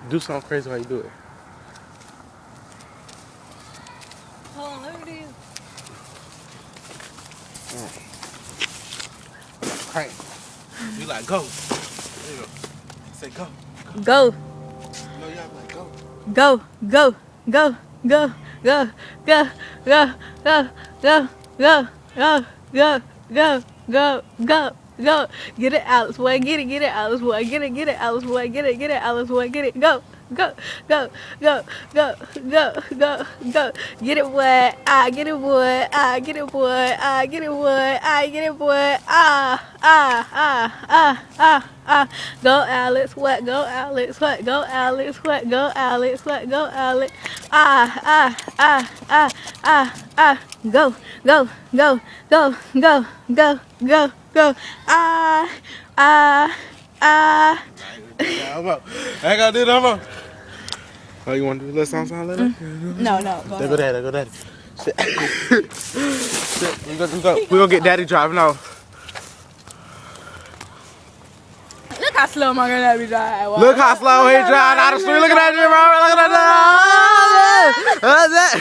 Do something crazy while you do it. Hold on, let me do. Crank. You like go. There you go. Say go. Go. No, y'all like go. Go, go, go, go, go, go, go, go, go, go, go, go, go, go, go, go. Get it, Alice boy. Get it, Alice boy. Get it, Alice boy. Get it, Alice boy. Get it. Go, go, go, go, go, go, go, go. Get it, boy. Ah, get it, boy. Ah, get it, boy. Ah, get it, boy. Ah, get it, boy. Ah. Go, Alex. What? Go, Alex. What? Go, Alex. What? Go, Alex. What? Go, Alex. Go, go, go, go, go, go, go, go. I ain't gonna do no more. Oh, you wanna do a little something like that? No, no. There go daddy, there go daddy. We gonna get daddy driving off. Look how slow my granddad be driving. Look how slow he driving out the street. Look at that shit, bro. Look at that.